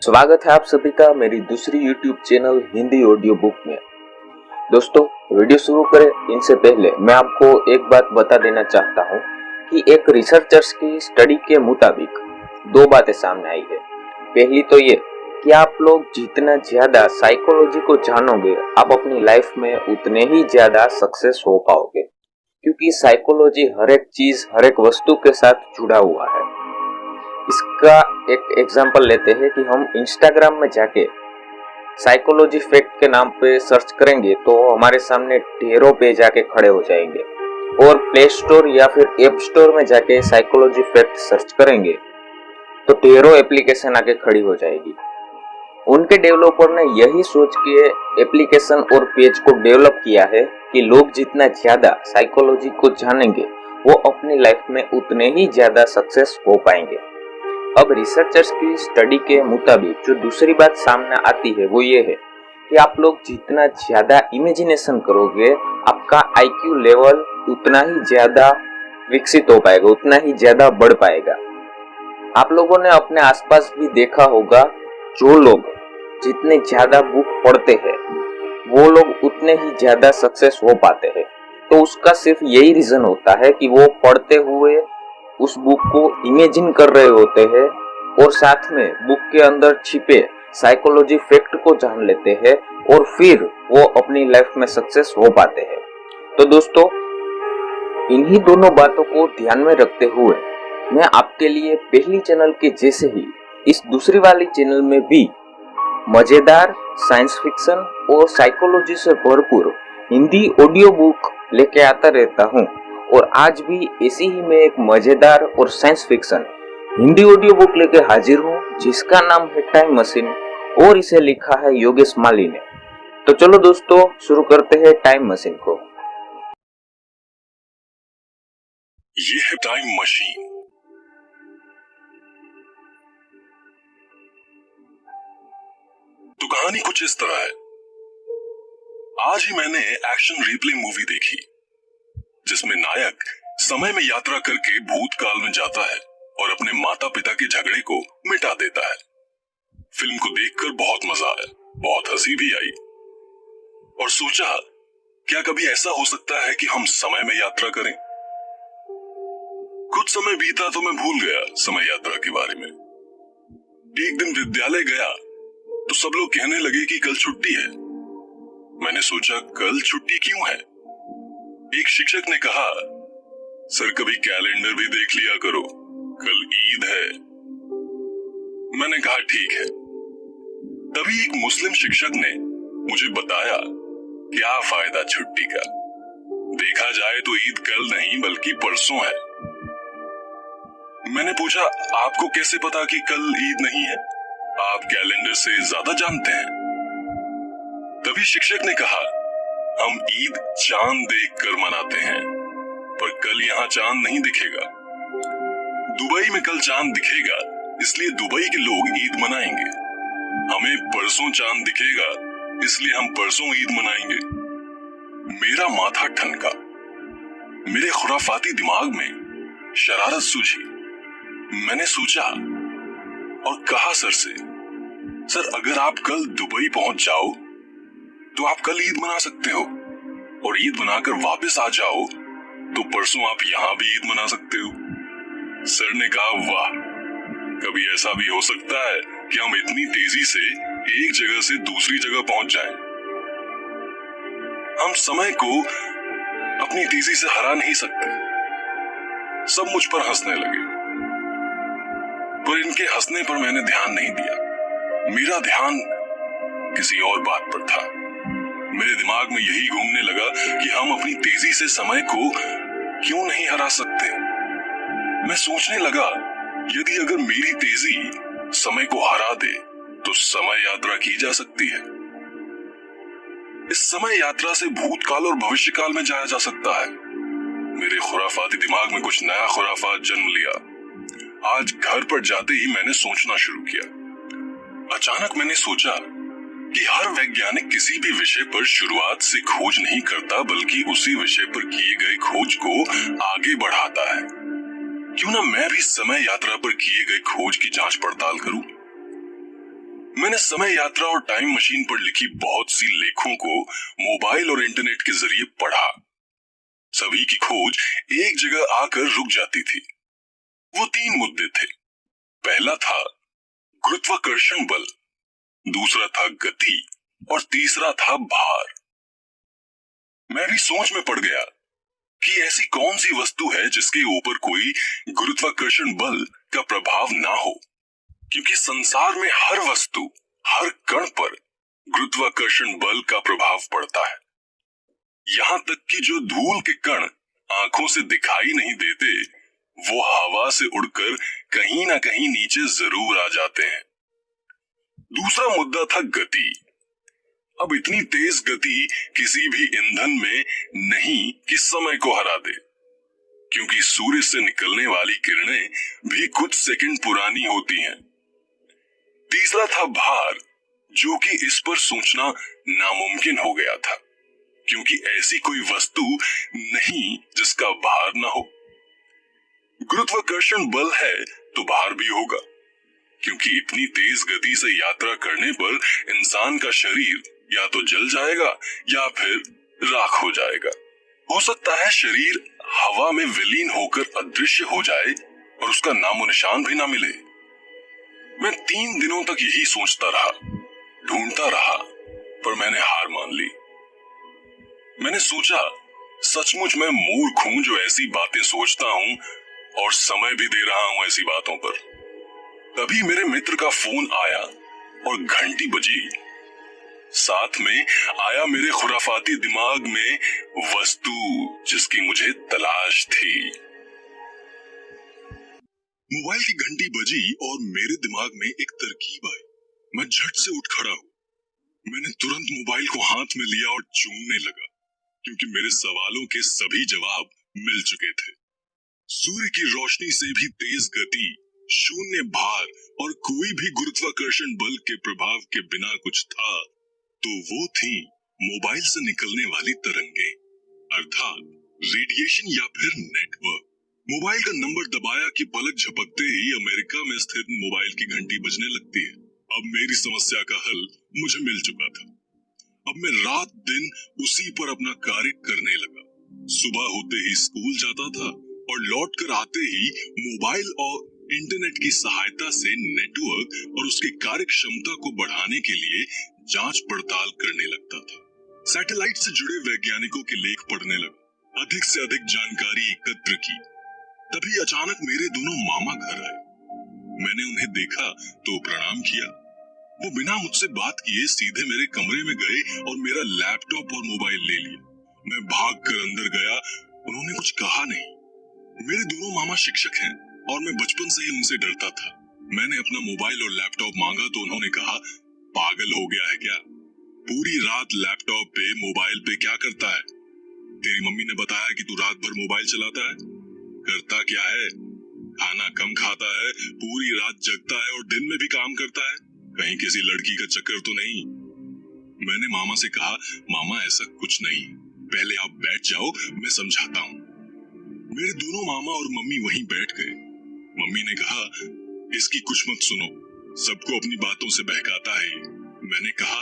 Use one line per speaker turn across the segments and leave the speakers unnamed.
स्वागत है आप सभी का मेरी दूसरी YouTube channel Hindi audio book में। दोस्तों, वीडियो शुरू करें इनसे पहले मैं आपको एक बात बता देना चाहता हूँ कि एक रिसर्चर्स की स्टडी के मुताबिक दो बातें सामने आई है। पहली तो ये कि आप लोग जितना ज्यादा साइकोलॉजी को जानोगे आप अपनी लाइफ में उतने ही ज्यादा सक्सेस हो पाओगे, क्योंकि साइकोलॉजी हर एक चीज हर एक वस्तु के साथ जुड़ा हुआ है। इसका एक एग्जांपल लेते हैं कि हम इंस्टाग्राम में जाके साइकोलॉजी फैक्ट के नाम पे सर्च करेंगे तो हमारे सामने ढेरों पेज आके खड़े हो जाएंगे, और प्ले स्टोर या फिर ऐप स्टोर में जाके साइकोलॉजी फैक्ट सर्च करेंगे तो ढेरों एप्लीकेशन आके खड़ी हो जाएगी। उनके डेवलपर ने यही सोच के एप्लीकेशन और पेज को डेवलप किया है कि लोग जितना ज्यादा साइकोलॉजी को जानेंगे वो अपनी लाइफ में उतने ही ज्यादा सक्सेस हो पाएंगे। अब रिसर्चर्स की स्टडी के मुताबिक जो दूसरी बात सामने आती है वो ये है कि आप लोग जितना ज्यादा इमेजिनेशन करोगे आपका आईक्यू लेवल उतना ही ज्यादा विकसित हो पाएगा, उतना ही ज्यादा बढ़ पाएगा। आप लोगों ने अपने आसपास भी देखा होगा, जो लोग जितने ज्यादा बुक पढ़ते हैं वो लोग उतने ही ज्यादा सक्सेस हो पाते हैं। तो उसका सिर्फ यही रीजन होता है कि वो पढ़ते हुए उस बुक को इमेजिन कर रहे होते हैं और साथ में बुक के अंदर छिपे साइकोलॉजी फैक्ट को जान लेते हैं और फिर वो अपनी लाइफ में सक्सेस हो पाते हैं। तो दोस्तों, इन्हीं दोनों बातों को ध्यान में रखते हुए मैं आपके लिए पहली चैनल के जैसे ही इस दूसरी वाली चैनल में भी मजेदार साइंस फिक्शन और साइकोलॉजी से भरपूर हिंदी ऑडियो बुक लेके आता रहता हूँ। और आज भी ऐसी ही मैं एक मजेदार और science fiction Hindi audio book लेके हाजिर हूँ, जिसका नाम है टाइम मशीन, और इसे लिखा है योगेश माली ने। तो चलो दोस्तों, शुरू करते हैं टाइम मशीन को।
ये है टाइम मशीन। तो कहानी कुछ इस तरह है। आज ही मैंने एक्शन रिप्ले मूवी देखी, जिसमें नायक समय में यात्रा करके भूतकाल में जाता है और अपने माता पिता के झगड़े को मिटा देता है। फिल्म को देखकर बहुत मजा आया, बहुत हंसी भी आई, और सोचा क्या कभी ऐसा हो सकता है कि हम समय में यात्रा करें। कुछ समय बीता तो मैं भूल गया समय यात्रा के बारे में। एक दिन विद्यालय गया तो सब लोग कहने लगे कि कल छुट्टी है। मैंने सोचा कल छुट्टी क्यों है। एक शिक्षक ने कहा, सर कभी कैलेंडर भी देख लिया करो, कल ईद है। मैंने कहा ठीक है। तभी एक मुस्लिम शिक्षक ने मुझे बताया क्या फायदा छुट्टी का, देखा जाए तो ईद कल नहीं बल्कि परसों है। मैंने पूछा आपको कैसे पता कि कल ईद नहीं है, आप कैलेंडर से ज्यादा जानते हैं। तभी शिक्षक ने कहा, हम ईद चांद देखकर मनाते हैं, पर कल यहाँ चांद नहीं दिखेगा। दुबई में कल चांद दिखेगा, इसलिए दुबई के लोग ईद मनाएंगे। हमें परसों चांद दिखेगा, इसलिए हम परसों ईद मनाएंगे। मेरा माथा ठनका। मेरे खुराफाती दिमाग में शरारत सूझी। मैंने सोचा और कहा सर से, सर अगर आप कल दुबई पहुंच जाओ तो आप कल ईद मना सकते हो, और ईद मनाकर वापस आ जाओ तो परसों आप यहां भी ईद मना सकते हो। सर ने कहा, वाह, कभी ऐसा भी हो सकता है कि हम इतनी तेजी से एक जगह से दूसरी जगह पहुंच जाएं। हम समय को अपनी तेजी से हरा नहीं सकते। सब मुझ पर हंसने लगे, पर इनके हंसने पर मैंने ध्यान नहीं दिया। मेरा ध्यान किसी और बात पर था। मेरे दिमाग में यही घूमने लगा कि हम अपनी तेजी से समय को क्यों नहीं हरा सकते। मैं सोचने लगा, यदि अगर मेरी तेजी समय को हरा दे तो समय यात्रा की जा सकती है। इस समय यात्रा से भूतकाल और भविष्यकाल में जाया जा सकता है। मेरे खुराफाती दिमाग में कुछ नया खुराफात जन्म लिया। आज घर पर जाते ही मैंने सोचना शुरू किया। अचानक मैंने सोचा कि हर वैज्ञानिक किसी भी विषय पर शुरुआत से खोज नहीं करता, बल्कि उसी विषय पर किए गए खोज को आगे बढ़ाता है। क्यों ना मैं भी समय यात्रा पर किए गए खोज की जांच पड़ताल करूं। मैंने समय यात्रा और टाइम मशीन पर लिखी बहुत सी लेखों को मोबाइल और इंटरनेट के जरिए पढ़ा। सभी की खोज एक जगह आकर रुक जाती थी। वो 3 मुद्दे थे। पहला था गुरुत्वाकर्षण बल, दूसरा था गति और तीसरा था भार। मैं भी सोच में पड़ गया कि ऐसी कौन सी वस्तु है जिसके ऊपर कोई गुरुत्वाकर्षण बल का प्रभाव ना हो, क्योंकि संसार में हर वस्तु, हर कण पर गुरुत्वाकर्षण बल का प्रभाव पड़ता है। यहां तक कि जो धूल के कण आंखों से दिखाई नहीं देते, वो हवा से उड़कर कहीं ना कहीं नीचे जरूर आ जाते हैं। दूसरा मुद्दा था गति। अब इतनी तेज गति किसी भी ईंधन में नहीं कि समय को हरा दे, क्योंकि सूर्य से निकलने वाली किरणें भी कुछ सेकंड पुरानी होती हैं। तीसरा था भार, जो कि इस पर सोचना नामुमकिन हो गया था, क्योंकि ऐसी कोई वस्तु नहीं जिसका भार ना हो। गुरुत्वाकर्षण बल है तो भार भी होगा, क्योंकि इतनी तेज गति से यात्रा करने पर इंसान का शरीर या तो जल जाएगा या फिर राख हो जाएगा। हो सकता है शरीर हवा में विलीन होकर अदृश्य हो जाए और उसका नामो निशान भी ना मिले। मैं 3 दिनों तक यही सोचता रहा, ढूंढता रहा, पर मैंने हार मान ली। मैंने सोचा, सचमुच मैं मूर्ख हूं जो ऐसी बातें सोचता हूं और समय भी दे रहा हूं ऐसी बातों पर। तभी मेरे मित्र का फोन आया और घंटी बजी। साथ में आया मेरे खुराफाती दिमाग में वस्तु जिसकी मुझे तलाश थी। मोबाइल की घंटी बजी और मेरे दिमाग में एक तरकीब आई। मैं झट से उठ खड़ा हूं। मैंने तुरंत मोबाइल को हाथ में लिया और चूमने लगा, क्योंकि मेरे सवालों के सभी जवाब मिल चुके थे। सूर्य की रोशनी से भी तेज गति, शून्य भार और कोई भी गुरुत्वाकर्षण बल के प्रभाव के बिना कुछ था, तो वो थी मोबाइल से निकलने वाली तरंगें, अर्थात रेडिएशन या फिर नेटवर्क। मोबाइल का नंबर दबाया कि पलक झपकते ही अमेरिका में स्थित मोबाइल की घंटी बजने लगती है। अब मेरी समस्या का हल मुझे मिल चुका था। अब मैं रात दिन उसी पर अपना कार्य करने लगा। सुबह होते ही स्कूल जाता था और लौटकर आते ही मोबाइल और इंटरनेट की सहायता से नेटवर्क और उसकी कार्य क्षमता को बढ़ाने के लिए जांच पड़ताल करने लगता था। सैटेलाइट से जुड़े वैज्ञानिकों के लेख पढ़ने लगा, अधिक से अधिक जानकारी एकत्र की। तभी अचानक मेरे दोनों मामा घर आए। मैंने उन्हें देखा तो प्रणाम किया। वो बिना मुझसे बात किए सीधे मेरे कमरे में गए और मेरा लैपटॉप और मोबाइल ले लिया। मैं भागकर अंदर गया। उन्होंने कुछ कहा नहीं। मेरे दोनों मामा शिक्षक हैं और मैं बचपन से ही उनसे डरता था। मैंने अपना मोबाइल और लैपटॉप मांगा तो उन्होंने कहा, पागल हो गया है क्या? पूरी रात लैपटॉप पे मोबाइल पे क्या करता है? तेरी मम्मी ने बताया कि तू रात भर मोबाइल चलाता है। करता क्या है? खाना कम खाता है, पूरी रात जगता है और दिन में भी काम करता है। कहीं किसी लड़की का चक्कर तो नहीं? मैंने मामा से कहा, मामा ऐसा कुछ नहीं, पहले आप बैठ जाओ, मैं समझाता हूँ। मेरे दोनों मामा और मम्मी वहीं बैठ गए। मम्मी ने कहा, इसकी कुछ मत सुनो, सबको अपनी बातों से बहकाता है। मैंने कहा,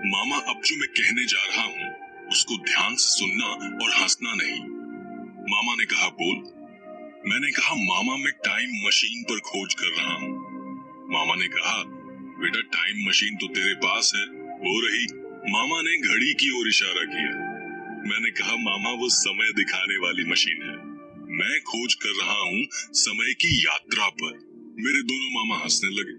मामा अब जो मैं कहने जा रहा हूँ उसको ध्यान से सुनना और हंसना नहीं। मामा ने कहा, बोल। मैंने कहा, मामा मैं टाइम मशीन पर खोज कर रहा हूँ। मामा ने कहा, बेटा टाइम मशीन तो तेरे पास है, वो रही। मामा ने घड़ी की ओर इशारा किया। मैंने कहा, मामा वो समय दिखाने वाली मशीन है, मैं खोज कर रहा हूँ समय की यात्रा पर। मेरे दोनों मामा हंसने लगे।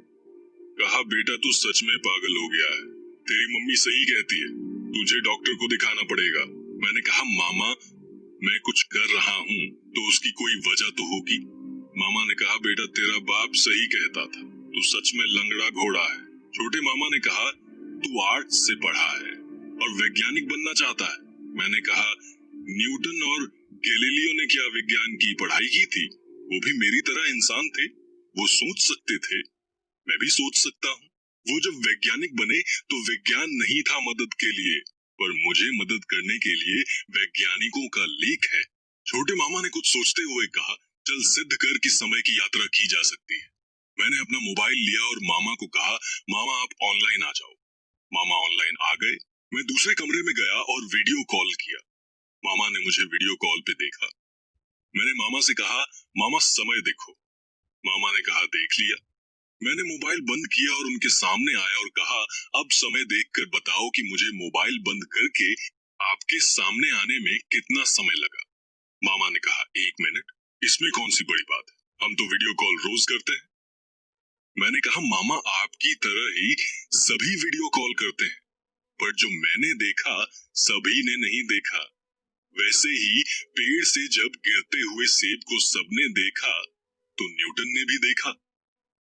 कहा, बेटा तू सच में पागल हो गया है, तेरी मम्मी सही कहती है, तुझे डॉक्टर को दिखाना पड़ेगा। मैंने कहा, मामा मैं कुछ कर रहा हूँ तो उसकी कोई वजह तो होगी। मामा ने कहा, बेटा तेरा बाप सही कहता था, तू सच में लंगड़ा घोड़ा है। छोटे मामा ने कहा, तू आर्ट्स से पढ़ा है और वैज्ञानिक बनना चाहता है। मैंने कहा, न्यूटन और गैलीलियो ने क्या विज्ञान की पढ़ाई की थी? वो भी मेरी तरह इंसान थे, वो सोच सकते थे, मैं भी सोच सकता हूँ। वो जब वैज्ञानिक बने तो विज्ञान नहीं था मदद के लिए, पर मुझे मदद करने के लिए वैज्ञानिकों का लेख है। छोटे मामा ने कुछ सोचते हुए कहा, चल सिद्ध कर कि समय की यात्रा की जा सकती है। मैंने अपना मोबाइल लिया और मामा को कहा, मामा आप ऑनलाइन आ जाओ। मामा ऑनलाइन आ गए। मैं दूसरे कमरे में गया और वीडियो कॉल किया। मामा ने मुझे वीडियो कॉल पे देखा। मैंने मामा से कहा, मामा समय देखो। मामा ने कहा, देख लिया। मैंने मोबाइल बंद किया और उनके सामने आया और कहा, अब समय देखकर बताओ कि मुझे मोबाइल बंद करके आपके सामने आने में कितना समय लगा। मामा ने कहा, 1 मिनट। इसमें कौन सी बड़ी बात है, हम तो वीडियो कॉल रोज करते हैं। मैंने कहा, मामा आपकी तरह ही सभी वीडियो कॉल करते हैं, पर जो मैंने देखा सभी ने नहीं देखा। वैसे ही पेड़ से जब गिरते हुए सेब को सबने देखा तो न्यूटन ने भी देखा,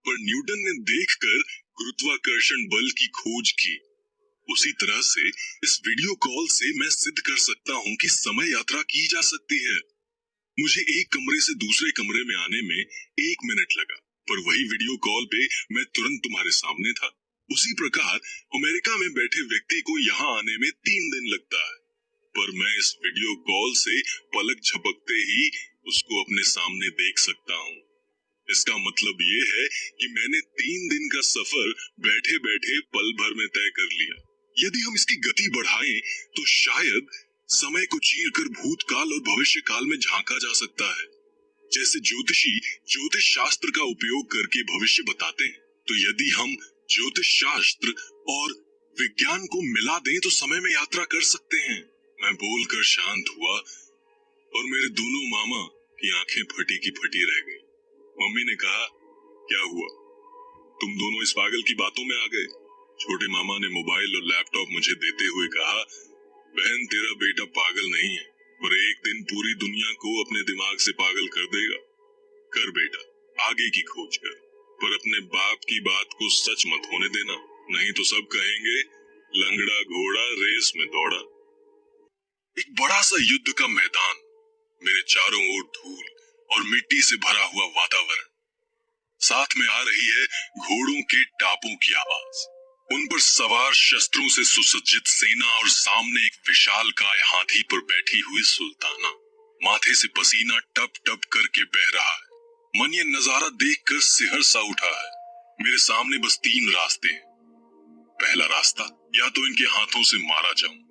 पर न्यूटन ने देखकर गुरुत्वाकर्षण बल की खोज की। उसी तरह से इस वीडियो कॉल से मैं सिद्ध कर सकता हूँ कि समय यात्रा की जा सकती है। मुझे एक कमरे से दूसरे कमरे में आने में 1 मिनट लगा, पर वही वीडियो कॉल पे मैं तुरंत तुम्हारे सामने था। उसी प्रकार अमेरिका में बैठे व्यक्ति को यहाँ आने में 3 दिन लगता है, पर मैं इस वीडियो कॉल से पलक झपकते ही उसको अपने सामने देख सकता हूँ। इसका मतलब ये है कि मैंने 3 दिन का सफर बैठे बैठे पल भर में तय कर लिया। यदि हम इसकी गति बढ़ाएं तो शायद समय को चीरकर भूतकाल और भविष्य काल में झांका जा सकता है। जैसे ज्योतिषी ज्योतिष शास्त्र का उपयोग करके भविष्य बताते हैं, तो यदि हम ज्योतिष शास्त्र और विज्ञान को मिला दें तो समय में यात्रा कर सकते हैं। मैं बोलकर शांत हुआ और मेरे दोनों मामा की आंखें फटी की फटी रह गई। मम्मी ने कहा, क्या हुआ, तुम दोनों इस पागल की बातों में आ गए। छोटे मामा ने मोबाइल और लैपटॉप मुझे देते हुए कहा, बहन तेरा बेटा पागल नहीं है, पर एक दिन पूरी दुनिया को अपने दिमाग से पागल कर देगा। कर बेटा, आगे की खोज कर, पर अपने बाप की बात को सच मत होने देना, नहीं तो सब कहेंगे लंगड़ा घोड़ा रेस में दौड़ा। एक बड़ा सा युद्ध का मैदान, मेरे चारों ओर धूल और मिट्टी से भरा हुआ वातावरण, साथ में आ रही है घोड़ों के टापों की आवाज, उन पर सवार शस्त्रों से सुसज्जित सेना और सामने एक विशालकाय हाथी पर बैठी हुई सुल्ताना। माथे से पसीना टप टप करके बह रहा है। मन ये नजारा देखकर सिहर सा उठा है। मेरे सामने बस 3 रास्ते हैं। पहला रास्ता, या तो इनके हाथों से मारा जाऊं।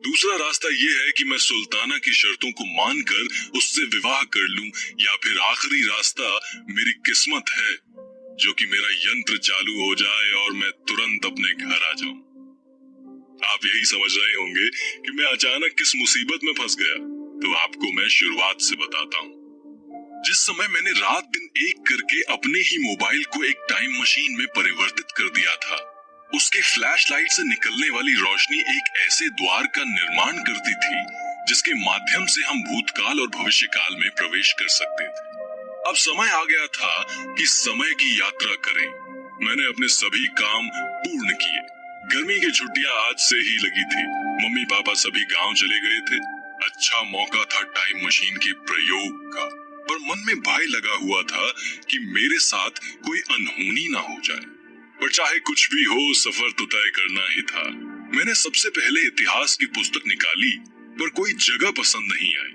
दूसरा रास्ता ये है कि मैं सुल्ताना की शर्तों को मानकर उससे विवाह कर लूं, या फिर आखिरी रास्ता मेरी किस्मत है, जो कि मेरा यंत्र चालू हो जाए और मैं तुरंत अपने घर आ जाऊं। आप यही समझ रहे होंगे कि मैं अचानक किस मुसीबत में फंस गया, तो आपको मैं शुरुआत से बताता हूं। जिस समय मैंने रात दिन एक करके अपने ही मोबाइल को एक टाइम मशीन में परिवर्तित कर दिया था, उसके फ्लैशलाइट से निकलने वाली रोशनी एक ऐसे द्वार का निर्माण करती थी जिसके माध्यम से हम भूतकाल और भविष्यकाल में प्रवेश कर सकते थे। अब समय आ गया था कि समय की यात्रा करें। मैंने अपने सभी काम पूर्ण किए। गर्मी की छुट्टियां आज से ही लगी थी। मम्मी पापा सभी गांव चले गए थे। अच्छा मौका था टाइम मशीन के प्रयोग का, पर मन में भय लगा हुआ था कि मेरे साथ कोई अनहोनी ना हो जाए। पर चाहे कुछ भी हो, सफर तो तय करना ही था। मैंने सबसे पहले इतिहास की पुस्तक निकाली, पर कोई जगह पसंद नहीं आई।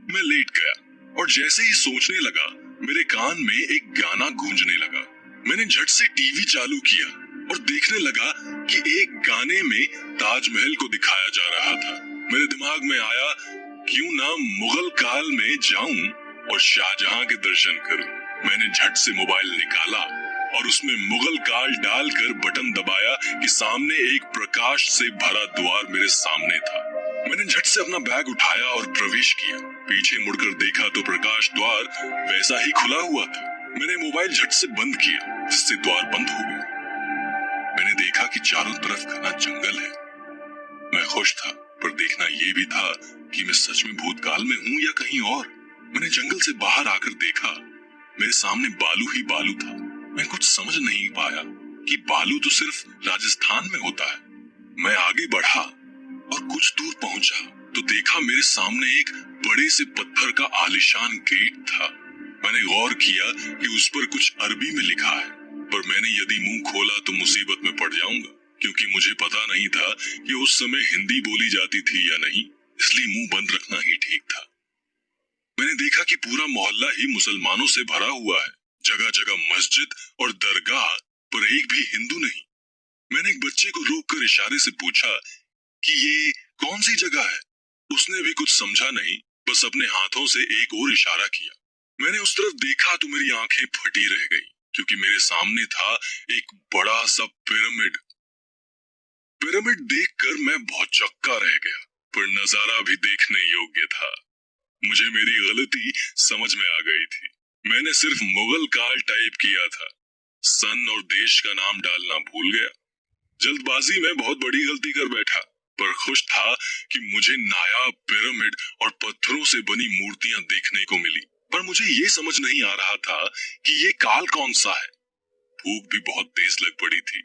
मैं लेट गया और जैसे ही सोचने लगा, मेरे कान में एक गाना गूंजने लगा। मैंने झट से टीवी चालू किया और देखने लगा कि एक गाने में ताजमहल को दिखाया जा रहा था। मेरे दिमाग में आया, क्यों ना मुगल काल में जाऊं और शाहजहां के दर्शन करूं। मैंने झट से मोबाइल निकाला और उसमें मुगल काल डालकर बटन दबाया कि सामने एक प्रकाश से भरा द्वार मेरे सामने था। मैंने झट से अपना बैग उठाया और प्रवेश किया। पीछे मुड़कर देखा तो प्रकाश द्वार वैसा ही खुला हुआ था। मैंने मोबाइल झट से बंद किया, जिससे द्वार बंद हो गया। मैंने देखा कि चारों तरफ घना जंगल है। मैं खुश था, पर देखना ये भी था कि मैं सच में भूतकाल में हूँ या कहीं और। मैंने जंगल से बाहर आकर देखा, मेरे सामने बालू ही बालू था। मैं कुछ समझ नहीं पाया कि बालू तो सिर्फ राजस्थान में होता है। मैं आगे बढ़ा और कुछ दूर पहुंचा तो देखा मेरे सामने एक बड़े से पत्थर का आलीशान गेट था। मैंने गौर किया कि उस पर कुछ अरबी में लिखा है, पर मैंने यदि मुंह खोला तो मुसीबत में पड़ जाऊंगा, क्योंकि मुझे पता नहीं था कि उस समय हिंदी बोली जाती थी या नहीं, इसलिए मुंह बंद रखना ही ठीक था। मैंने देखा कि पूरा मोहल्ला ही मुसलमानों से भरा हुआ है। जगह जगह मस्जिद और दरगाह, पर एक भी हिंदू नहीं। मैंने एक बच्चे को रोककर इशारे से पूछा कि ये कौन सी जगह है। उसने भी कुछ समझा नहीं, बस अपने हाथों से एक और इशारा किया। मैंने उस तरफ देखा तो मेरी आंखें फटी रह गई, क्योंकि मेरे सामने था एक बड़ा सा पिरामिड। पिरामिड देखकर मैं बहुत चक्का रह गया, पर नजारा भी देखने योग्य था। मुझे मेरी गलती समझ में आ गई थी। मैंने सिर्फ मुगल काल टाइप किया था, सन और देश का नाम डालना भूल गया। जल्दबाजी में बहुत बड़ी गलती कर बैठा, पर खुश था कि मुझे नायाब पिरामिड और पत्थरों से बनी मूर्तियां देखने को मिली। पर मुझे ये समझ नहीं आ रहा था कि ये काल कौन सा है। भूख भी बहुत तेज लग पड़ी थी।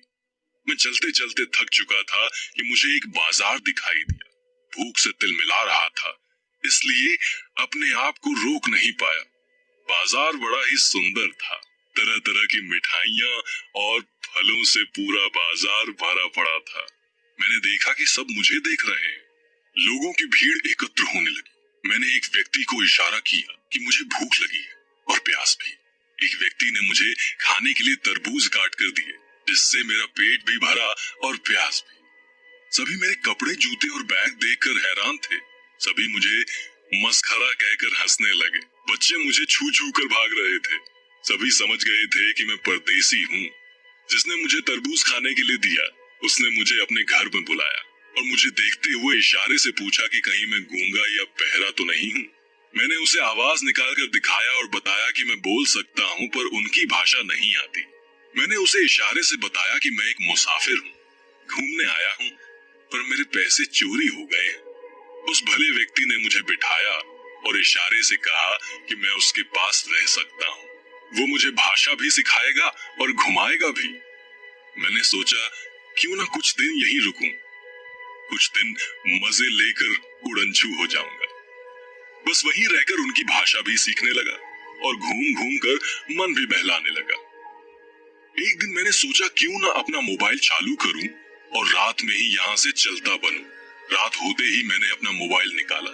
मैं चलते चलते थक चुका था कि मुझे एक बाजार दिखाई दिया। भूख से तिलमिला रहा था, इसलिए अपने आप को रोक नहीं पाया। बाजार बड़ा ही सुंदर था। तरह तरह की मिठाइयां और फलों से पूरा बाजार भरा पड़ा था। मैंने देखा कि सब मुझे देख रहे हैं। लोगों की भीड़ एकत्र होने लगी। मैंने एक व्यक्ति को इशारा किया कि मुझे भूख लगी है और प्यास भी। एक व्यक्ति ने मुझे खाने के लिए तरबूज काट कर दिए, जिससे मेरा पेट भी भरा और प्यास भी। सभी मेरे कपड़े, जूते और बैग देखकर हैरान थे। सभी मुझे मस्खरा कहकर हंसने लगे। बच्चे मुझे छू छू कर भाग रहे थे। सभी समझ गए थे कि मैं परदेसी हूँ। जिसने मुझे तरबूज खाने के लिए दिया, उसने मुझे अपने घर में बुलाया और मुझे देखते हुए इशारे से पूछा कि कहीं मैं गूंगा या बहरा तो नहीं हूँ। मैंने उसे आवाज निकालकर दिखाया और बताया कि मैं बोल सकता हूँ, पर उनकी भाषा नहीं आती। मैंने उसे इशारे से बताया कि मैं एक मुसाफिर हूँ, घूमने आया हूँ, पर मेरे पैसे चोरी हो गए। उस भले व्यक्ति ने मुझे बिठाया और इशारे से कहा कि मैं उसके पास रह सकता हूँ। वो मुझे भाषा भी सिखाएगा और घुमाएगा भी। मैंने सोचा क्यों ना कुछ दिन यहीं रुकूं, कुछ दिन मजे लेकर उड़नछू हो जाऊंगा। बस वहीं रहकर उनकी भाषा भी सीखने लगा और घूम घूम कर मन भी बहलाने लगा। एक दिन मैंने सोचा क्यों ना अपना मोबाइल चालू करूं और रात में ही यहाँ से चलता बनूं। रात होते ही मैंने अपना मोबाइल निकाला,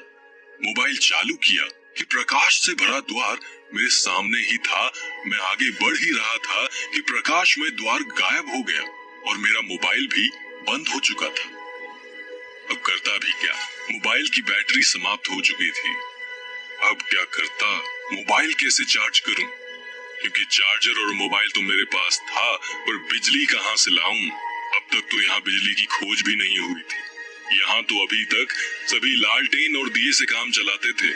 मोबाइल चालू किया कि प्रकाश से भरा द्वार मेरे सामने ही था। मैं आगे बढ़ ही रहा था कि प्रकाश में द्वार गायब हो गया और मेरा मोबाइल भी बंद हो चुका था। अब करता भी क्या, मोबाइल की बैटरी समाप्त हो चुकी थी। अब क्या करता, मोबाइल कैसे चार्ज करूं? क्योंकि चार्जर और मोबाइल तो मेरे पास था, पर बिजली कहां से लाऊं? अब तक तो यहाँ बिजली की खोज भी नहीं हुई थी। यहाँ तो अभी तक सभी लालटेन और दिए से काम चलाते थे।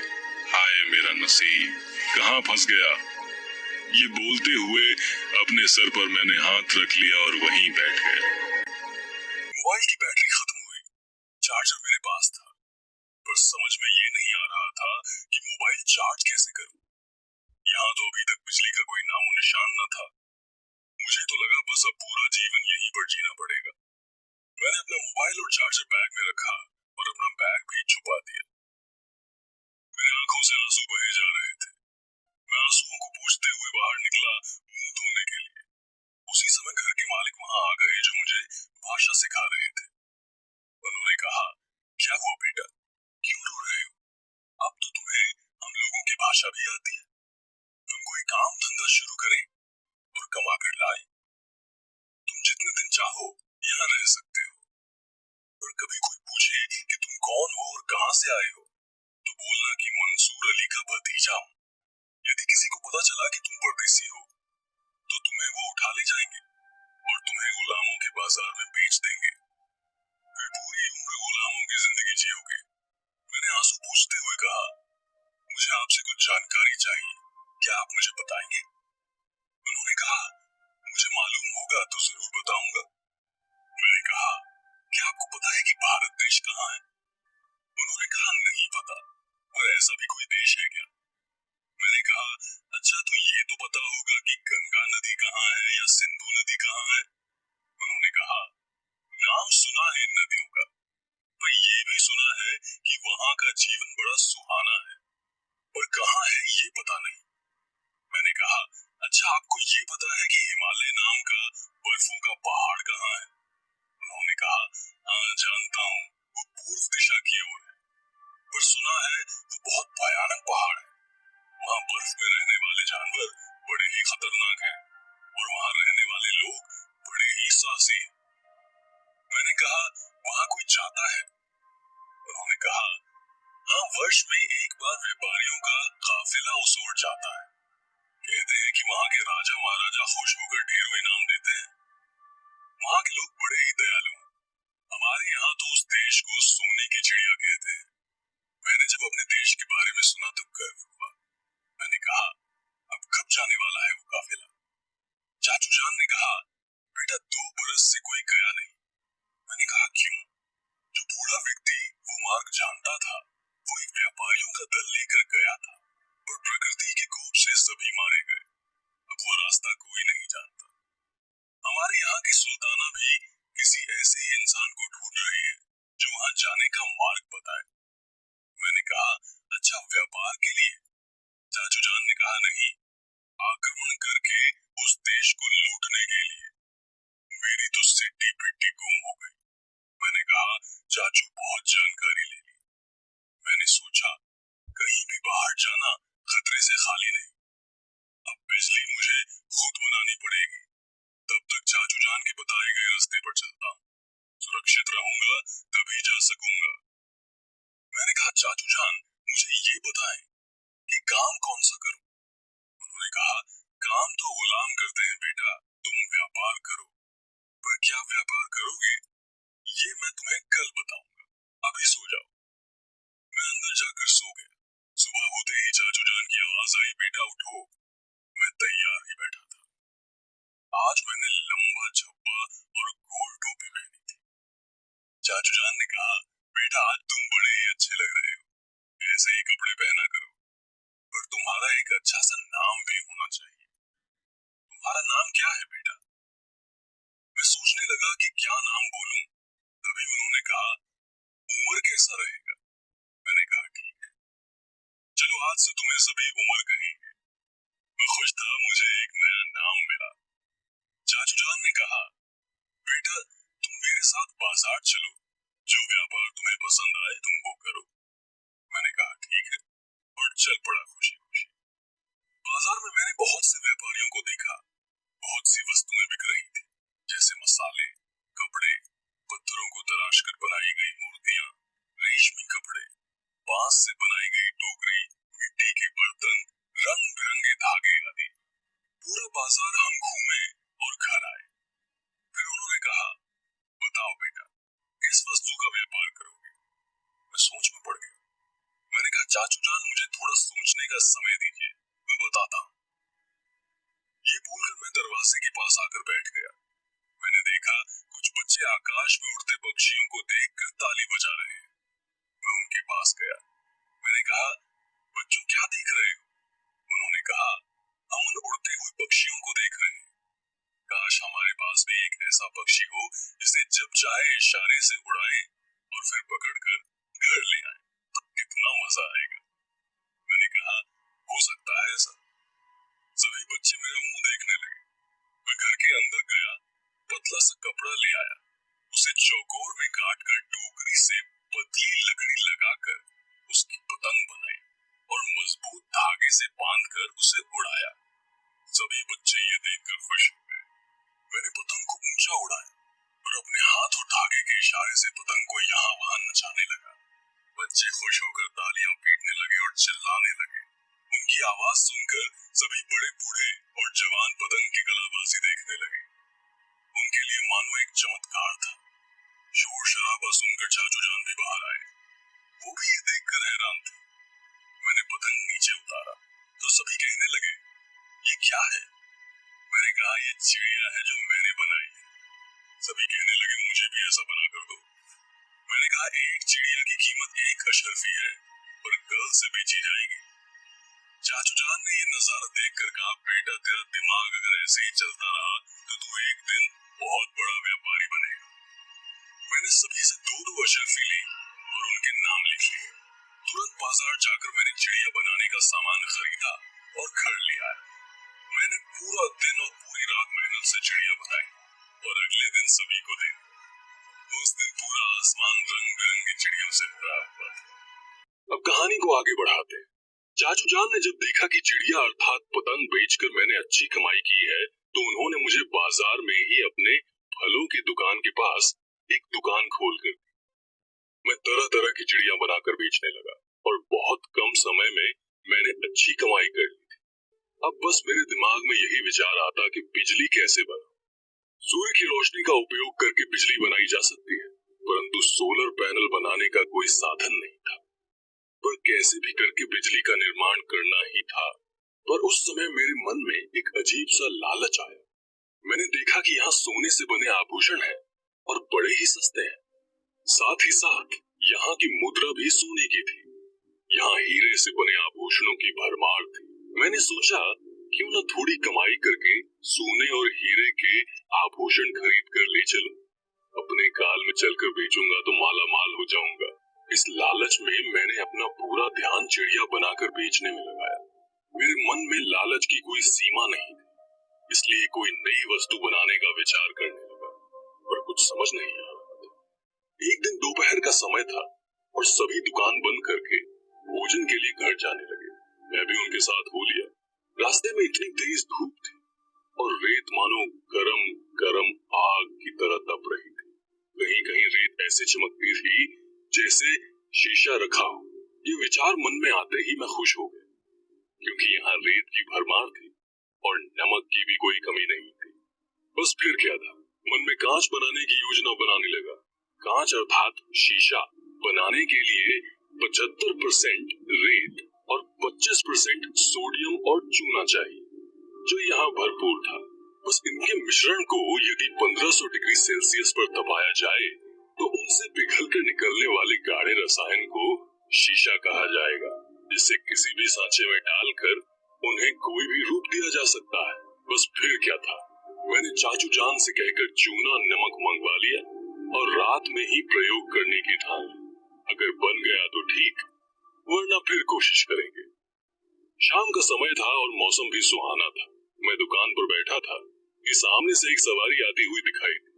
हाय मेरा नसीब, कहाँ फंस गया। ये बोलते हुए अपने सर पर मैंने हाथ रख लिया और वहीं बैठ गया। मोबाइल की बैटरी खत्म हुई, चार्जर मेरे पास था, पर समझ में ये नहीं आ रहा था कि मोबाइल चार्ज कैसे करूं। यहाँ तो अभी तक बिजली का कोई नामो निशान न था। मुझे तो लगा बस अब पूरा जीवन यहीं पर जीना पड़ेगा। मैंने अपना मोबाइल और चार्जर बैग में रखा और अपना बैग भी छुपा दिया। मेरी आंखों से आंसू बहे जा रहे थे। मैं आंसुओं को पोंछते हुए बाहर निकला मुंह धोने के लिए। उसी समय घर के मालिक वहां आ गए, जो मुझे भाषा सिखा रहे थे। उन्होंने कहा, क्या हुआ बेटा, क्यों रो रहे हो? अब तो तुम्हें हम लोगों की भाषा भी आती है। हम कोई काम धंधा शुरू करें और कमा कर लाए। तुम जितने दिन चाहो यहाँ रह सकते हो, पर कभी कोई पूछे कि तुम कौन हो और कहां से आए हो, तो बोलना कि मंसूर अली का भतीजा हूँ। यदि किसी को पता चला कि तुम परदेसी हो, तो तुम्हें वो उठा ले जाएंगे और तुम्हें गुलामों के बाजार में बेच देंगे। फिर पूरी उम्र गुलामों की जिंदगी जियोगे। मैंने आंसू पोंछते हुए कहा, मुझे आपसे कुछ जानकारी चाहिए, क्या आप मुझे बताएंगे? उन्होंने कहा, मुझे मालूम होगा तो जरूर बताऊंगा। मैंने कहा, क्या आपको पता है कि भारत देश कहाँ है? उन्होंने कहा, नहीं पता, पर ऐसा भी कोई देश है क्या? मैंने कहा, अच्छा तो ये तो पता होगा कि गंगा नदी कहाँ है या सिंधु नदी कहाँ है? उन्होंने कहा, नाम सुना है इन नदियों का, पर ये भी सुना है कि वहाँ का जीवन बड़ा सुहाना है, पर कहाँ है ये पता नहीं। मैंने कहा, अच्छा आपको ये पता है कि हिमालय नाम का बर्फों का पहाड़ सिट्टी पिट्टी गुम हो गई। मैंने कहा, चाचू बहुत जानकारी ले ली। मैंने सोचा कहीं भी बाहर जाना खतरे से खाली नहीं। अब बिजली मुझे खुद बनानी पड़ेगी। तब तक चाचू जान के बताए गए रास्ते पर चलता हूँ। सुरक्षित रहूंगा तभी जा सकूंगा। मैंने कहा, चाचू जान मुझे ये बताएं कि काम कौन सा करूं? उन्होंने कहा, काम तो गुलाम करते हैं बेटा, तुम व्यापार करो। पर क्या व्यापार करोगे ये मैं तुम्हें कल बताऊंगा, अभी सो जाओ। मैं अंदर जाकर सो गया। सुबह होते ही चाचू जान की आवाज आई, बेटा उठो। मैं तैयार ही बैठा था। आज मैंने लंबा झब्बा और गोल टोपी पहनी थी। चाचू जान ने कहा, बेटा आज तुम बड़े ही अच्छे लग रहे हो, ऐसे ही कपड़े पहना करो। पर तुम्हारा एक अच्छा सा नाम भी होना चाहिए। तुम्हारा नाम क्या है बेटा? मैं सोचने लगा कि क्या नाम बोलूं। तभी उन्होंने कहा, उमर कैसा रहेगा? मैंने कहा, ठीक है, चलो आज से तुम्हें सभी उमर कहेंगे। मैं खुश था, मुझे एक नया नाम मिला। चाचू जान ने कहा, बेटा तुम मेरे साथ बाजार चलो, जो व्यापार तुम्हें पसंद आए तुम वो करो। मैंने कहा, ठीक है, और चल पड़ा खुशी खुशी। बाजार में मैंने बहुत से व्यापारियों को देखा। बहुत सी वस्तुएं बिक रही थी, जैसे मसाले, कपड़े, पत्थरों को तराश कर बनाई गई मूर्तियां, रेशमी कपड़े, बांस से बनाई गई टोकरी, मिट्टी के बर्तन, रंग बिरंगे धागे आदि। पूरा बाजार हम घूमे और घर आए। फिर उन्होंने कहा, बताओ बेटा किस वस्तु का व्यापार करोगे? मैं सोच में पड़ गया। मैंने कहा, चाचू जान मुझे थोड़ा सोचने का समय दीजिए, मैं बताता हूँ। ये बोलकर मैं दरवाजे के पास आकर बैठ गया। मैंने देखा कुछ बच्चे आकाश में उड़ते पक्षियों को देखकर ताली बजा रहे हैं। मैं उनके पास गया। मैंने कहा, बच्चों क्या देख रहे हो? उन्होंने कहा, हम उन उड़ते हुए पक्षियों को देख रहे हैं। काश हमारे पास भी एक ऐसा पक्षी हो जिसे जब चाहे इशारे से उड़ाएं और फिर पकड़कर घर ले आएं, तो कितना मजा आएगा। मैंने कहा, हो सकता है ऐसा। सभी बच्चे मेरा मुंह देखने लगे। मैं घर के अंदर गया, पतला सा कपड़ा ले आया, उसे चौकोर में काटकर टोकरी से पतली लकड़ी लगाकर उसकी पतंग बनाई और मजबूत धागे से बांधकर उसे उड़ाया। सभी बच्चे ये देखकर खुश हो गए। मैंने पतंग को ऊंचा उड़ाया और अपने हाथ और धागे के इशारे से पतंग को यहाँ वहां नचाने लगा। बच्चे खुश होकर तालियां पीटने लगे और चिल्लाने लगे। उनकी आवाज सुनकर सभी बड़े बूढ़े और जवान पतंग की कलाबाजी देखने लगे। उनके लिए मानो एक चमत्कार था। शोर शराबा सुनकर चाचू जान भी बाहर आए। वो भी ये देखकर हैरान थे। मैंने पतंग नीचे उतारा तो सभी कहने लगे, ये क्या है? मैंने कहा, ये चिड़िया है जो मैंने बनाई है। सभी कहने लगे, मुझे भी ऐसा बना कर दो। मैंने कहा, एक चिड़िया की कीमत 1 अशर्फी है, पर कल से बेची जाएगी। चाचू जान ने ये नजारा देखकर कहा, बेटा तेरा दिमाग अगर ऐसे ही चलता रहा तो तू एक दिन बहुत बड़ा व्यापारी बनेगा। मैंने सभी से 2-2 अशर्फी ली और उनके नाम लिख लिए। तुरंत बाजार जाकर मैंने चिड़िया बनाने का सामान खरीदा और घर ले आया। मैंने पूरा दिन और पूरी रात मेहनत से चिड़िया बनाई और अगले दिन सभी को दी। उस दिन पूरा आसमान रंग बिरंगी चिड़ियों से भरा हुआ था। अब कहानी को आगे बढ़ाते हैं। चाचू जान ने जब देखा कि चिड़िया अर्थात पतंग बेचकर मैंने अच्छी कमाई की है, तो उन्होंने मुझे बाजार में ही अपने फलों की दुकान के पास एक दुकान खोलकर मैं तरह तरह की चिड़िया बनाकर बेचने लगा और बहुत कम समय में मैंने अच्छी कमाई कर ली थी। अब बस मेरे दिमाग में यही विचार आता कि बिजली कैसे बना। सूर्य की रोशनी का उपयोग करके बिजली बनाई जा सकती है, परंतु सोलर पैनल बनाने का कोई साधन नहीं था। पर कैसे भी करके बिजली का निर्माण करना ही था। पर उस समय मेरे मन में एक अजीब सा लालच आया। मैंने देखा कि यहाँ सोने से बने आभूषण हैं और बड़े ही सस्ते हैं। साथ ही साथ यहाँ की मुद्रा भी सोने की थी। यहाँ हीरे से बने आभूषणों की भरमार थी। मैंने सोचा क्यों न थोड़ी कमाई करके सोने और हीरे के आभूषण खरीद कर ले चलूं। अपने काल में चलकर बेचूंगा तो माला माल हो जाऊंगा। इस लालच में मैंने अपना पूरा ध्यान चिड़िया बनाकर बेचने में लगाया। मेरे मन में लालच की कोई सीमा नहीं थी, इसलिए कोई नई वस्तु बनाने का विचार करने लगा। और कुछ समझ नहीं आ रहा। एक दिन दोपहर का समय था और सभी दुकान बंद करके भोजन के लिए घर जाने लगे। मैं भी उनके साथ हो लिया। रास्ते में इतनी तेज धूप थी और रेत मानो गरम गरम आग की तरह तप रही थी। कहीं कहीं रेत ऐसे चमकती थी जैसे शीशा रखा हो। ये विचार मन में आते ही मैं खुश हो गया, क्योंकि यहाँ रेत की भरमार थी और नमक की भी कोई कमी नहीं थी। बस फिर क्या था, मन में कांच बनाने की योजना बनाने लगा। कांच अर्थात शीशा बनाने के लिए 75% रेत और 25% सोडियम और चूना चाहिए, जो यहाँ भरपूर था। बस इनके मिश्रण को यदि 1500 डिग्री सेल्सियस पर तपाया जाए तो उनसे पिघल कर निकलने वाले गाढ़े रसायन को शीशा कहा जाएगा, जिसे किसी भी सांचे में डालकर उन्हें कोई भी रूप दिया जा सकता है। बस फिर क्या था, मैंने चाचू जान से कहकर चूना नमक मंगवा लिया और रात में ही प्रयोग करने की ठान ली। अगर बन गया तो ठीक, वरना फिर कोशिश करेंगे। शाम का समय था और मौसम भी सुहाना था। मैं दुकान पर बैठा था कि सामने से एक सवारी आती हुई दिखाई दी।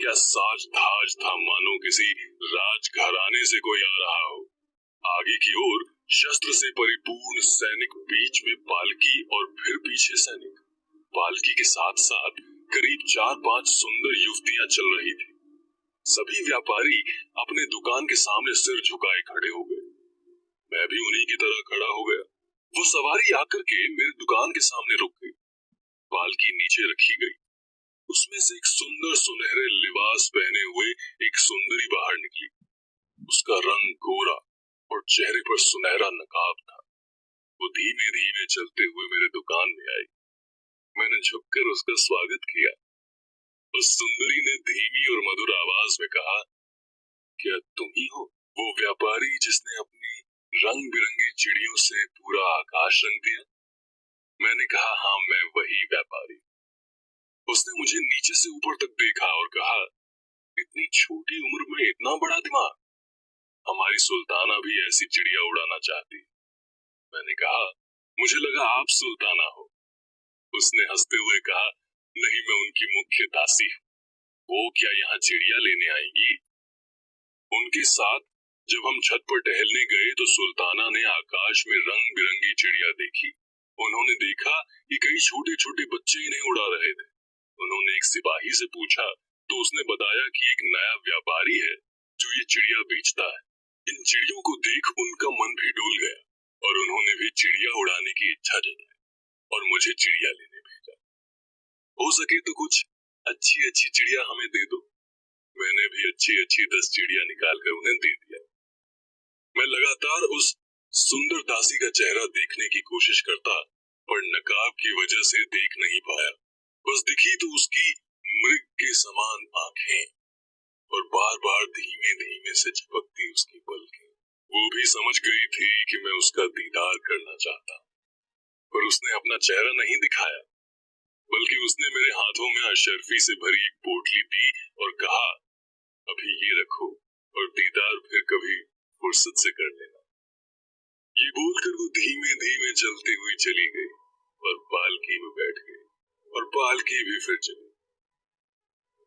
क्या साज धाज था, मानो किसी राजघराने से कोई आ रहा हो। आगे की ओर शस्त्र से परिपूर्ण सैनिक, बीच में पालकी और फिर पीछे सैनिक। पालकी के साथ साथ करीब 4-5 सुंदर युवतियां चल रही थी। सभी व्यापारी अपने दुकान के सामने सिर झुकाए खड़े हो गए। मैं भी उन्हीं की तरह खड़ा हो गया। वो सवारी आकर के मेरी दुकान के सामने रुक गई। पालकी नीचे रखी गई। उसमें से एक सुंदर सुनहरे लिबास पहने हुए एक सुंदरी बाहर निकली। उसका रंग गोरा और चेहरे पर सुनहरा नकाब था। वो धीमे धीमे चलते हुए मेरे दुकान में आई। मैंने झुककर उसका स्वागत किया। उस सुंदरी ने धीमी और मधुर आवाज में कहा, क्या तुम ही हो वो व्यापारी जिसने अपनी रंग बिरंगी चिड़ियों से पूरा आकाश रंग दिया? मैंने कहा, हाँ, मैं वही व्यापारी। उसने मुझे नीचे से ऊपर तक देखा और कहा, इतनी छोटी उम्र में इतना बड़ा दिमाग। हमारी सुल्ताना भी ऐसी चिड़िया उड़ाना चाहती। मैंने कहा, मुझे लगा आप सुल्ताना हो। उसने हंसते हुए कहा, नहीं, मैं उनकी मुख्य दासी हूँ। वो क्या यहाँ चिड़िया लेने आएगी? उनके साथ जब हम छत पर टहलने गए तो सुल्ताना ने आकाश में रंग बिरंगी चिड़िया देखी। उन्होंने देखा कि कई छोटे छोटे बच्चे इन्हें उड़ा रहे थे। उन्होंने एक सिपाही से पूछा तो उसने बताया कि एक नया व्यापारी है जो ये चिड़िया बेचता है। इन चिड़ियों को देख उनका मन भी डोल गया और उन्होंने भी चिड़िया उड़ाने की इच्छा जताई और मुझे चिड़िया लेने भेजा। हो सके तो कुछ अच्छी अच्छी चिड़िया हमें दे दो। मैंने भी अच्छी अच्छी 10 चिड़िया निकालकर उन्हें दे दिया। मैं लगातार उस सुंदर दासी का चेहरा देखने की कोशिश करता, पर नकाब की वजह से देख नहीं पाया। बस दिखी तो उसकी मृग के समान आंखें और बार बार धीमे धीमे से झपकती उसकी पलकें। वो भी समझ गई थी कि मैं उसका दीदार करना चाहता, पर उसने अपना चेहरा नहीं दिखाया, बल्कि उसने मेरे हाथों में अशर्फी से भरी एक पोटली दी और कहा, अभी ये रखो और दीदार फिर कभी फुर्सत से कर लेना। ये बोलकर वो धीमे धीमे चलती हुई चली गई और पालकी में बैठ गई और पालकी भी फिर चली।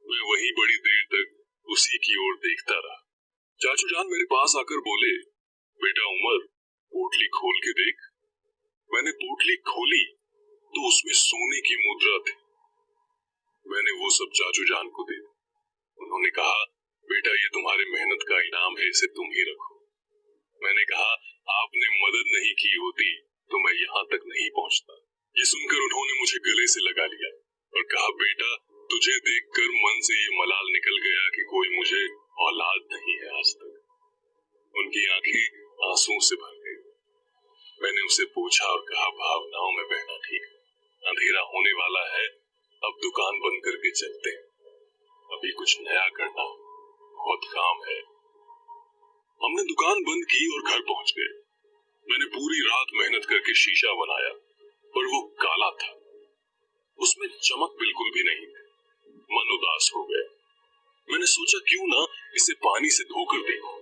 मैं वहीं बड़ी देर तक उसी की ओर देखता रहा। चाचू जान मेरे पास आकर बोले, बेटा उमर, पोटली खोल के देख। मैंने पोटली खोली तो उसमें सोने की मुद्रा थी। मैंने वो सब चाचू जान को दे दी। उन्होंने कहा, बेटा ये तुम्हारे मेहनत का इनाम है, इसे तुम ही रखो। मैंने कहा, आपने मदद नहीं की होती तो मैं यहाँ तक नहीं पहुँचता। ये सुनकर उन्होंने मुझे गले से लगा लिया और कहा, बेटा तुझे देखकर मन से ये मलाल निकल गया कि कोई मुझे औलाद नहीं है आज तक। उनकी आंखें आंसुओं से भर गई। मैंने उसे पूछा और कहा, भावनाओं में बहना ठीक है, अंधेरा होने वाला है, अब दुकान बंद करके चलते हैं। अभी कुछ नया करना, बहुत काम है। हमने दुकान बंद की और घर पहुंच गए। मैंने पूरी रात मेहनत करके शीशा बनाया, पर वो काला था, उसमें चमक बिल्कुल भी नहीं थी। मन उदास हो गया। मैंने सोचा क्यों ना इसे पानी से धोकर देखूं।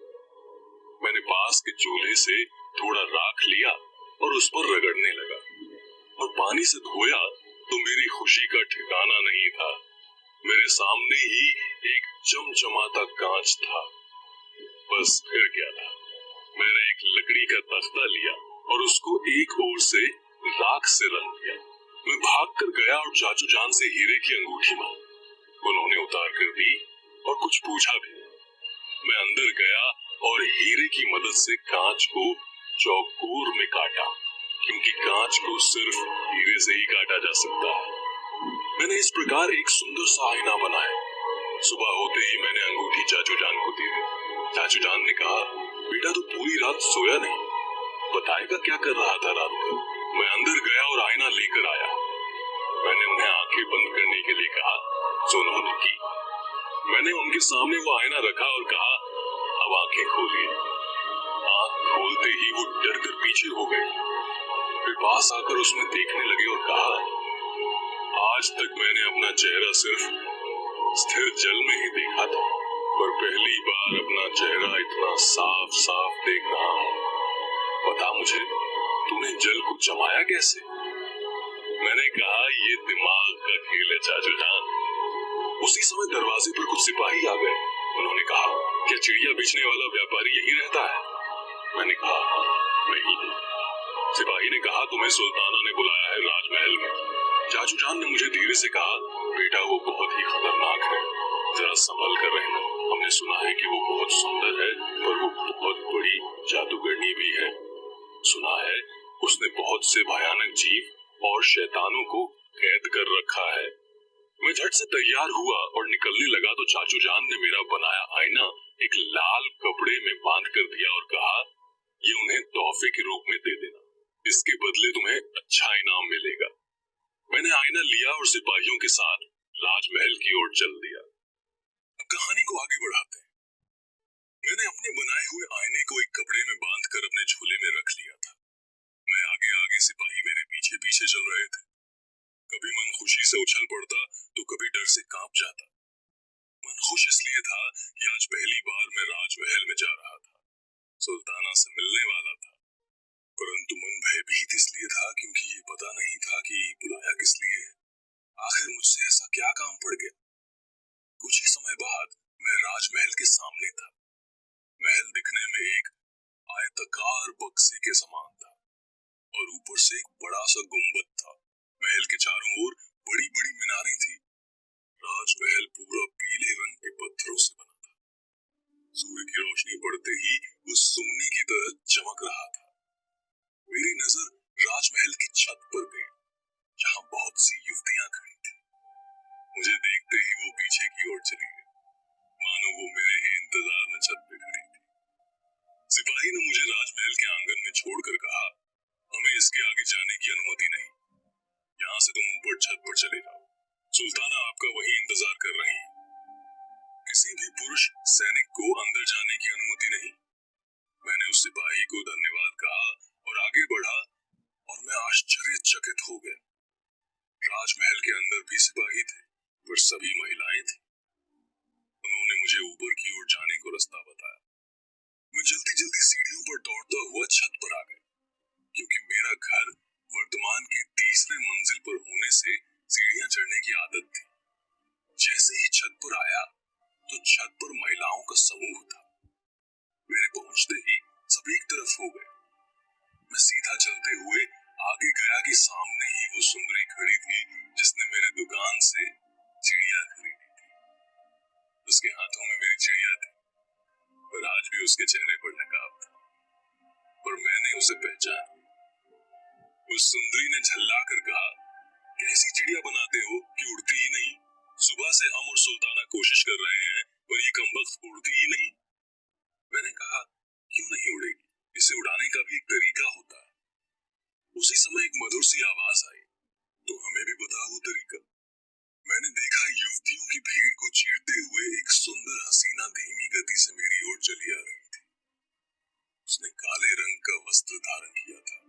मैंने पास के चूल्हे से थोड़ा राख लिया और उस पर रगड़ने लगा और पानी से धोया तो मेरी खुशी का ठिकाना नहीं था। मेरे सामने ही एक चमचमाता कांच था। बस फिर क्या था, मैंने एक लकड़ी का तख्ता लिया और उसको एक ओर से राख से रंग दिया। मैं भागकर गया और चाचू जान से हीरे की अंगूठी मांगी। उन्होंने उतार कर दी और कुछ पूछा भी। मैं अंदर गया और हीरे की मदद से कांच को चौकोर में काटा, क्योंकि कांच को सिर्फ हीरे से ही काटा जा सकता है। मैंने इस प्रकार एक सुंदर सा आईना बनाया। सुबह होते ही मैंने अंगूठी चाचू जान को दे दी। चाचू जान ने कहा, बेटा तू पूरी रात सोया नहीं, बताएगा क्या कर रहा था रात भर? मैं अंदर गया और आईना लेकर आया। मैंने उन्हें आंखें बंद करने के लिए कहा, सो उन्होंने की। मैंने उनके सामने वो आईना रखा और कहा, अब आंखें खोलिए। आंख खोलते ही वो डर कर पीछे हो गए। फिर पास आकर उसमें देखने लगे और कहा, आज तक मैंने अपना चेहरा सिर्फ स्थिर जल में ही देखा था, पर पहली बार अपना चेहरा इतना साफ साफ देख रहा हूँ। बता मुझे, तूने जल को जमाया कैसे? मैंने कहा, ये दिमाग का खेल है चाचू जान। उसी समय दरवाजे पर कुछ सिपाही आ गए। उन्होंने कहा, क्या चिड़िया बेचने वाला व्यापारी यही रहता है? मैंने कहा, नहीं। सिपाही ने कहा, तुम्हें सुल्ताना ने बुलाया है राजमहल में। चाचू जान ने मुझे धीरे से कहा, बेटा वो बहुत ही खतरनाक है, जरा संभल कर रहना। हमने सुना है कि वो बहुत सुंदर है, पर वो बहुत बड़ी जादूगरनी भी है। सुना है उसने बहुत से भयानक जीव और शैतानों को कैद कर रखा है। मैं झट से तैयार हुआ और निकलने लगा तो चाचू जान ने मेरा बनाया आईना एक लाल कपड़े में बांध कर दिया और कहा, ये उन्हें तोहफे के रूप में दे देना, इसके बदले तुम्हें अच्छा इनाम मिलेगा। मैंने आईना लिया और सिपाहियों के साथ राजमहल की ओर चल दिया। अब कहानी को आगे बढ़ाते हैं। मैंने अपने बनाए हुए आईने को एक कपड़े में बांधकर अपने झोले में रख लिया था। मैं आगे आगे, सिपाही मेरे पीछे पीछे चल रहे थे। कभी मन खुशी से उछल पड़ता तो कभी डर से कांप जाता। मन खुश इसलिए था कि आज पहली बार मैं राजमहल में जा रहा था, सुल्ताना से मिलने वाला था। परंतु मन भयभीत इसलिए था क्योंकि ये पता नहीं था कि बुलाया किस लिए है। आखिर मुझसे ऐसा क्या काम पड़ गया? कुछ ही समय बाद मैं राजमहल के सामने था। महल दिखने में एक आयताकार बक्से के समान था और ऊपर से एक बड़ा सा गुंबद था। महल के चारों ओर बड़ी बड़ी मीनारें थी। राजमहल पूरा पीले रंग के पत्थरों से बना था। सूर्य की रोशनी पड़ते ही वो सोने की तरह चमक रहा था। मेरी नजर राजमहल की छत पर गई, जहाँ बहुत सी युवतियां खड़ी थी। मुझे देखते ही वो पीछे की ओर चली गई, मानो वो मेरे ही इंतजार में छत पे खड़ी थी। सिपाही ने मुझे राजमहल के आंगन में छोड़कर कहा, हमें इसके आगे जाने की अनुमति नहीं, यहाँ से तुम ऊपर छत पर चले जाओ, सुल्ताना आपका वहीं इंतजार कर रही है। किसी भी पुरुष सैनिक को अंदर जाने की अनुमति नहीं। मैंने उस सिपाही को धन्यवाद कहा और आगे बढ़ा और मैं आश्चर्यचकित हो गया। राजमहल के अंदर भी सिपाही थे, पर सभी महिलाएं थी। उन्होंने मुझे ऊपर की ओर जाने को रास्ता बताया। मैं जल्दी जल्दी सीढ़ियों पर दौड़ता हुआ छत पर आ गया, क्योंकि मेरा घर वर्तमान की तीसरे मंजिल पर होने से सीढ़ियां चढ़ने की आदत थी। जैसे ही छत पर आया तो छत पर महिलाओं का समूह था। मेरे पहुंचते ही सब एक तरफ हो गए। मैं सीधा चलते हुए आगे गया कि सामने ही वो सुंदरी खड़ी थी जिसने मेरे दुकान से चिड़िया खरीदी थी। उसके हाथों में मेरी चिड़िया थी, पर आज भी उसके चेहरे पर नकाब था, पर मैंने उसे पहचाना। उस सुंदरी ने झल्ला कर कहा, कैसी चिड़िया बनाते हो कि उड़ती ही नहीं? सुबह से हम और सुल्ताना कोशिश कर रहे हैं, पर ये कमबख्त उड़ती ही नहीं। मैंने कहा, क्यों नहीं उड़ेगी? इसे उड़ाने का भी एक तरीका होता है। उसी समय एक मधुर सी आवाज आई, तो हमें भी बताओ वो तरीका। मैंने देखा युवतियों की भीड़ को चीरते हुए एक सुंदर हसीना धीमी गति से मेरी ओर चली आ रही थी। उसने काले रंग का वस्त्र धारण किया था,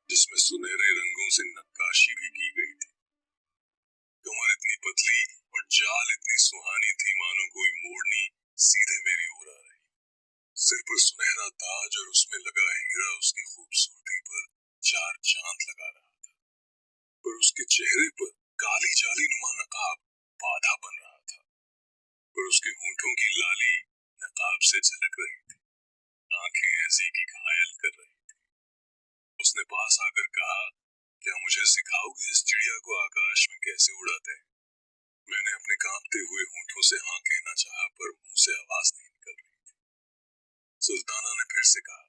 जिसमें सुनहरे रंगों से नक्काशी भी की गई थी। कमर इतनी पतली और चाल इतनी सुहानी थी मानो कोई मोरनी सीधे मेरी ओर आ रही। सिर पर सुनहरा ताज और उसमें लगा हीरा उसकी खूबसूरती पर चार चांद लगा रहा था, पर उसके चेहरे पर काली जाली नुमा नकाब बाधा बन पर उसके होंठों की लाली नकाब से झलक रही थी, आंखें ऐसी कि घायल कर रही थी। उसने पास आकर कहा, क्या मुझे सिखाओगे इस चिड़िया को आकाश में कैसे उड़ाते हैं? मैंने अपने कांपते हुए होंठों से हाँ कहना चाहा, पर मुंह से आवाज नहीं निकल रही थी। सुल्ताना ने फिर से कहा,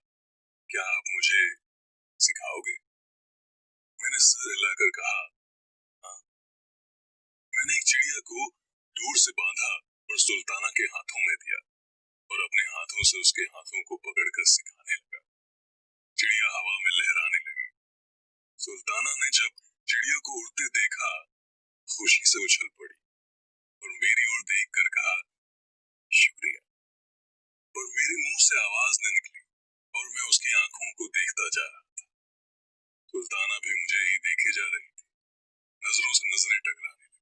क्या आप मुझे सिखाओगे? मैंने सिर हिलाकर कहा, हाँ। मैंने एक चिड़िया को दूर से बांधा और सुल्ताना के हाथों में दिया और अपने हाथों से उसके हाथों को पकड़कर सिखाने लगा। चिड़िया हवा में लहराने लगी। सुल्ताना ने जब चिड़िया को उड़ते देखा, खुशी से उछल पड़ी और मेरी ओर देखकर कहा, शुक्रिया। पर मेरे मुंह से आवाज न निकली और मैं उसकी आंखों को देखता जा रहा था। सुल्ताना भी मुझे ही देखे जा रही थी, नजरों से नजरें टकराने लगी।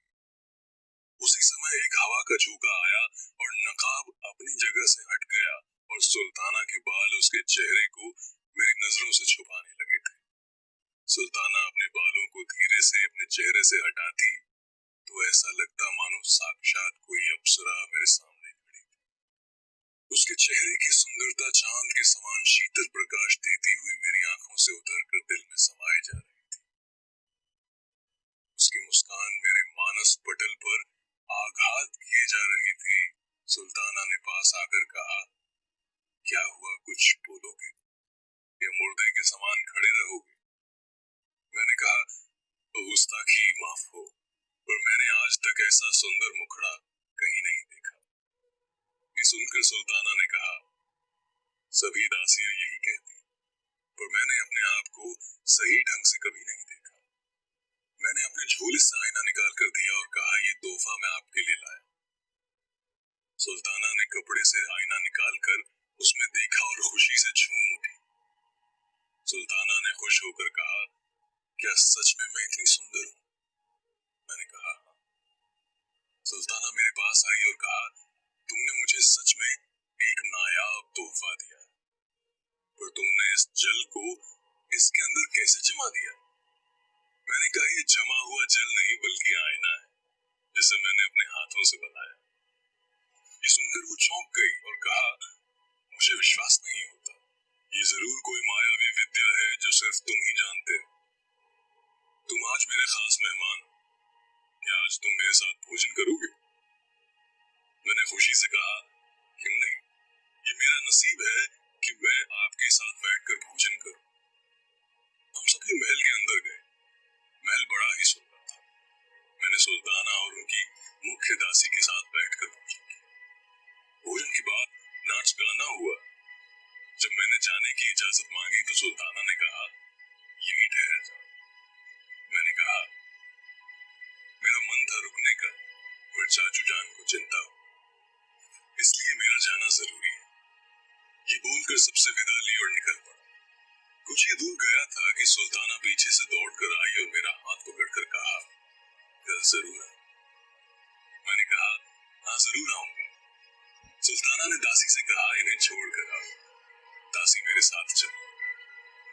उसी समय एक हवा का झोंका आया और नकाब अपनी जगह से हट गया और सुल्ताना के बाल उसके चेहरे को मेरी नजरों से छुपाने लगे थे। सुल्ताना अपने बालों को धीरे से अपने चेहरे से हटाती तो ऐसा लगता मानो साक्षात कोई अप्सरा मेरे सामने खड़ी थी। उसके चेहरे की सुंदरता चांद के समान शीतल प्रकाश देती हुई मेरी आंखों से उतरकर दिल में समाये जा रही थी। उसकी मुस्कान मेरे मानस पटल पर आघात किए जा रही थी। सुल्ताना ने पास आकर कहा, क्या हुआ, कुछ बोलोगे या मुर्दे के समान खड़े रहोगे? मैंने कहा, गुस्ताखी माफ हो, पर मैंने आज तक ऐसा सुंदर मुखड़ा कहीं नहीं देखा। ये सुनकर सुल्ताना ने कहा, सभी दासियां यही कहती, पर मैंने अपने आप को सही ढंग से कभी नहीं देखा। मैंने अपने झोले से आईना निकाल कर दिया और कहा, ये तोहफा मैं आपके लिए लाया। सुल्ताना ने कपड़े से आईना निकालकर उसमें देखा और खुशी से झूम उठी। सुल्ताना ने खुश होकर कहा, क्या सच में मैं इतनी सुंदर हूं? मैंने कहा, हाँ। सुल्ताना मेरे पास आई और कहा, तुमने मुझे सच में एक नायाब तोहफा दिया, पर तुमने इस जल को इसके अंदर कैसे जमा दिया? मैंने कहा, ये जमा हुआ जल नहीं बल्कि आईना है, जिसे मैंने अपने हाथों से बनाया। ये सुनकर वो चौंक गई और कहा, मुझे विश्वास नहीं होता। ये जरूर कोई मायावी विद्या है जो सिर्फ तुम ही जानते हो। तुम आज मेरे खास मेहमान हो, क्या आज तुम मेरे साथ भोजन करोगे? मैंने खुशी से कहा, क्यों नहीं, ये मेरा नसीब है कि मैं आपके साथ बैठकर भोजन करूं। हम सभी महल के अंदर गए। महल बड़ा ही सुंदर था। मैंने सुल्ताना और उनकी मुख्य दासी के साथ बैठकर भोजन किया। भोजन के बाद नाच गाना हुआ। जब मैंने जाने की इजाजत मांगी तो सुल्ताना ने कहा, यहीं ठहर जाओ। मैंने कहा, मेरा मन था रुकने का, पर चाचू जान को चिंता हो, इसलिए मेरा जाना जरूरी है। ये बोलकर सबसे विदा ली और निकल पड़ा। कुछ ही दूर गया था कि सुल्ताना पीछे से दौड़कर आई और मेरा हाथ पकड़कर कहा, कल जरूर आऊं। मैंने कहा, हाँ जरूर आऊंगा। सुल्ताना ने दासी से कहा, इन्हें छोड़कर आओ। दासी मेरे साथ चली।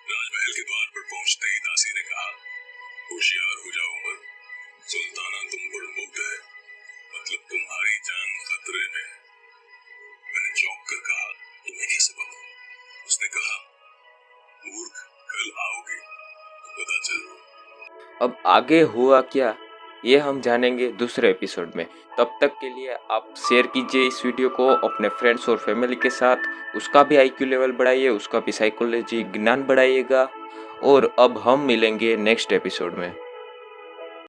राजमहल के द्वार पर पहुंचते ही दासी ने कहा, होशियार हो जाओ उमर, सुल्ताना तुम पर मुग्ध है, मतलब तुम्हारी जान खतरे में है। मैंने चौंक कर कहा, तुम्हें कैसे पता? उसने कहा, मूर्ख, कल आओगे तो पता चलेगा।
अब आगे हुआ क्या, ये हम जानेंगे दूसरे एपिसोड में। तब तक के लिए आप शेयर कीजिए इस वीडियो को अपने फ्रेंड्स और फैमिली के साथ। उसका भी IQ लेवल बढ़ाइए, उसका भी साइकोलॉजी ज्ञान बढ़ाइएगा। और अब हम मिलेंगे नेक्स्ट एपिसोड में।